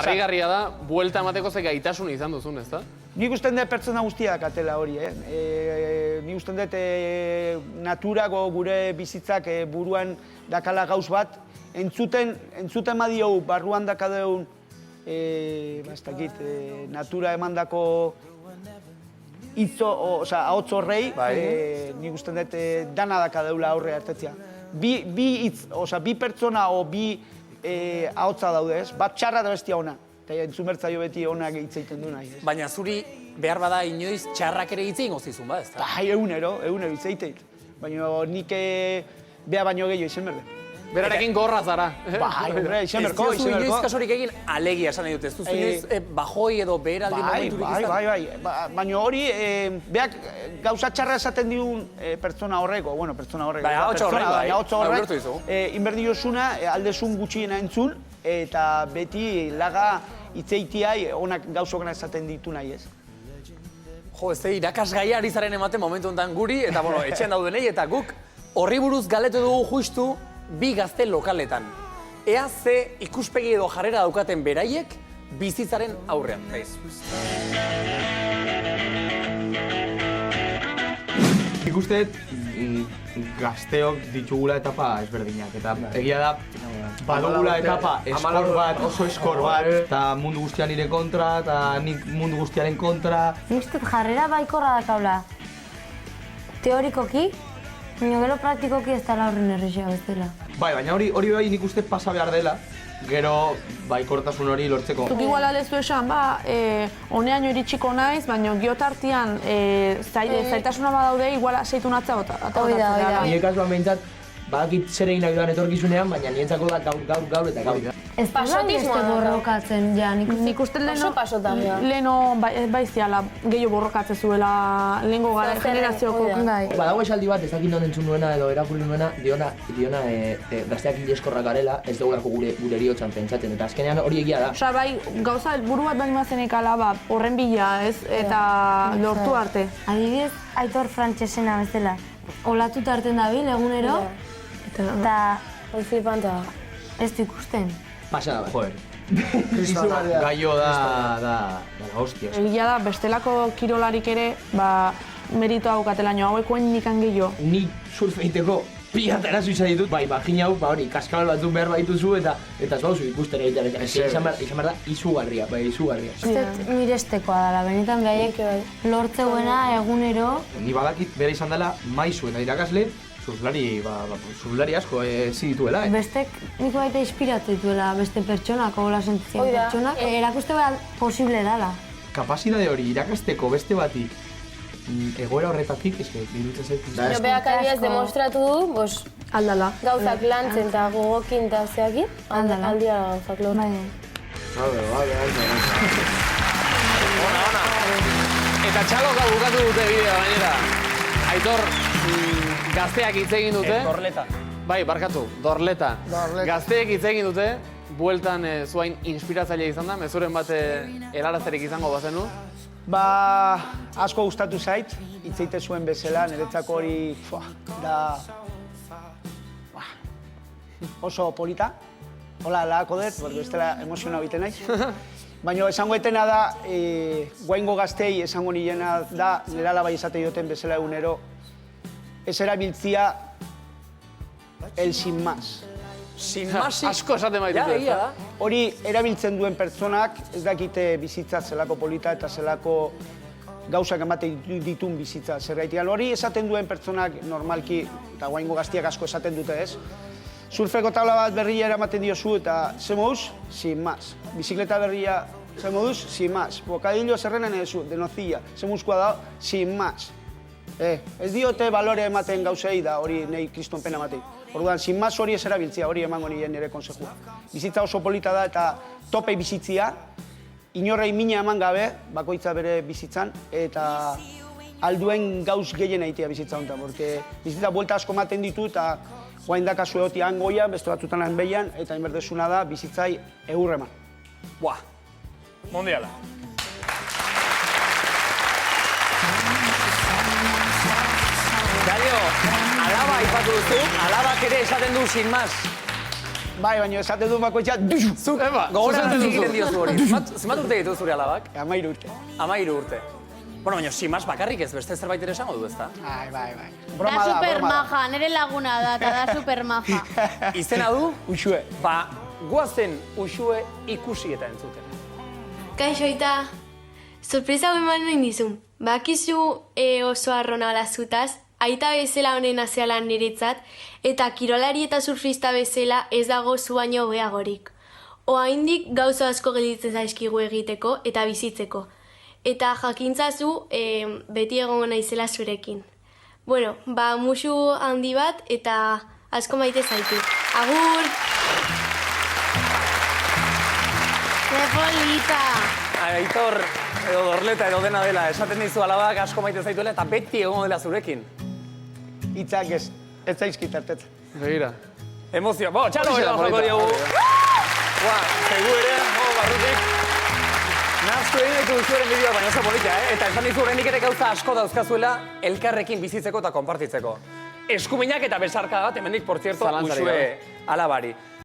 harrigarria da, buelta emateko ze gaitasun izan duzun, ez da? Nik usten dut pertsona guztiak atela hori, Nik usten dut naturako gure bizitzak buruan dakala gauz bat, entzuten badiogu barruan dakadeun, natura emandako ahotz horrei, nik usten dut dana dakadeula aurre hartetzea. Bi pertsona o bi ahotza daude, ez? Bat txarra da bestia ona. Eta entzumertzaio beti onak hitz egiten du nahi. Baina zuri behar bada inoiz txarrak ere hitz egingo zizun, ba, ez da? Bai, egunero hitz egiten. Baina nik beha baino gehiago izen berde. Berarekin gorra zara. Bai, hombre, izen berko. Ez diozu inoiz kasurik egin alegia esan nahi dut, ez duzu inoiz bajoi edo beheraldi momenturik izan? Bai. Baina hori, beak gauza txarra esaten diun pertsona horreko, Bai, ahotz horrek, inberdi jozuna aldezun gutxiena entzun, eta beti laga itzeitiai onak gauzokena esaten ditu nahi ez. Jo, ez irakasgaia ari zaren ematen momentu honetan guri, eta etxean daudenei, eta guk horri buruz galetu dugu justu bi gazte lokaletan. Ea ze ikuspegi edo jarrera daukaten beraiek bizitzaren aurrean. Nik uste gazteok ditugula etapa ezberdinak, eta egia da badugula etapa oso eskor bat, eta mundu guztia nire kontra, eta nik mundu guztiaren kontra. Nik uste jarrera baikorra dakaula. Teorikoki, baina gero praktikoki ez dela horren errexea bezala. Bai, baina hori bai nik uste pasa behar dela, gero baikortasun hori lortzeko. Zuk igual aldezu esan, honean iritsiko naiz, baina giotartian zaitasuna badaude, igual seitu natzea Oida. Nire kasuan behintzat, badakit zer egin nahi duan etorkizunean, baina nientzako da gaur eta gaur. Ez pasotismoa borrokatzen, ja, nik uste leheno baiziala gehiago borrokatzen zuela lehengo gara generazioko. Badago esaldi bat, ez dakit non entzun nuena edo erakurri nuena, diona gazteak hileskorrak garela, ez dugulako gure eriotzan pentsatzen, eta azkenean hori egia da. Osa, bai, gauza helburu bat baino mazenek ala, horren bila, ez, eta lortu arte. Adibidez, Aitor Frantsesena bezala, olatuta hartzen dabil egunero, eta flipanta ez du ikusten. Pasa da, Joder. Gaio da la hostia. Egia da, bestelako kirolarik ere, meritoa daukatela nio, hauek nikan gehiago. Ni surf egiteko pilatera zuiza ditut, bai, bagina hau, kaskabel batzuk behar baituzu eta ez bauzu ikusten egiten. Izan behar da, izugarria. Mirestekoa dela, benetan behaiek lortzeuena egunero. Ni badakit bera izan dela maizu eta irakasle, surflari asko ezi dituela, Bestek niko baita inspiratu dituela, beste pertsonak, ogola sentitzen pertsonak, erakuste behar posible dela. Kapazitate hori irakasteko beste batik egoera horretatik, birutzen zait. Pero beak adibidez demostratu du, aldala. Gauzak lantzen eta gogokin eta zeakin, aldia gauzak lortu. Ona. Eta txalok bukatu dute bidea gainera. Aitor, gazteak hitz egin dute. Dorleta. Bai, barkatu, Dorleta. Gazteek hitz egin dute, bueltan zuain inspiratzailea izan da, mezuren bat helarazterik izango bazenu. Asko gustatu zait, hitz egite zuen bezala, niretzako hori da oso polita. Hola, lagako dut, bestela emozionau egiten naiz. Baina esango etena da, guaingo gaztei esango nilena da, nire alabai esate dioten bezala egunero, ez erabiltzia el sin más. Sin más, asko esaten baitutu. Hori erabiltzen duen pertsonak ez dakite bizitza zelako polita eta zelako gauzak ematen ditun bizitza zergaitik. Hori esaten duen pertsonak normalki, eta guaingo gaztiak asko esaten dute ez, surfeko tabla bat berria eramaten diozu eta ze moduz, sin más. Bizikleta berria, ze moduz, sin más. Bokadillo zerrenen ezu, denozilla, ze muzkoa da, sin más. Ez diote balore ematen gauzei da hori nahi kriston pena ematei. Orduan, sin más hori ez erabiltzia, hori emango nien nire konsejua. Bizitza oso polita da eta tope bizitzia, inorrei mina eman gabe, bakoitza bere bizitzan, eta alduen gauz gehien egitea bizitza honetan, porque bizitza buelta asko ematen ditu eta guain dakazu egoti hangoia, beste batzutan hanbeian, eta inberdezuna da bizitzai eurreman. Buah, mundiala. Dario, alaba aipatu duzu, alabak ere esaten du sin más. Bai, baina esaten du bakoitza, duxu! Zuk gogoratzen egiten diozu hori. Zenbat urte ditu zure alabak? 13 urte. 13 urte. Bueno, baina simas bakarrik ez, beste zerbait ere esango du, ezta? Bai. Da Broma da, super broma da. maja, nire laguna da, eta da super maja. Izena du? Uxue. Ba, guazen Uxue ikusi eta entzuten. Kaixo, Aita. Sorpresa hau eman nahi dizun. Bakizu oso arrona zutaz, Aita bezala honen azealan niretzat, eta kirolari eta surfista bezala ez dago zu baino hobeagorik. Oaindik gauza asko gelditzen zaizkigu egiteko eta bizitzeko. Eta jakintzazu beti egongo naizela zurekin. Bueno, ba musu handi bat eta asko maite zaitu. Agur! Ze polita! Aitor, edo Dorleta edo dena dela, esaten dizu alabak asko maite zaituela eta beti egongo dela zurekin. Hitzak ez zaizkit hartetzen. Begira. Emozio, bo, txalo Horixe da bera joko polita, diogu. Ba, segu ere, barrutik. Naztu egin ditu duzueren bideoa, baina oso polita, Eta esan dizu horrenik ere gauza asko dauzkazuela elkarrekin bizitzeko eta konpartitzeko. Eskuminak eta besarka bat, hemendik, por cierto, Zalantzarik Uxue gabe. alabari.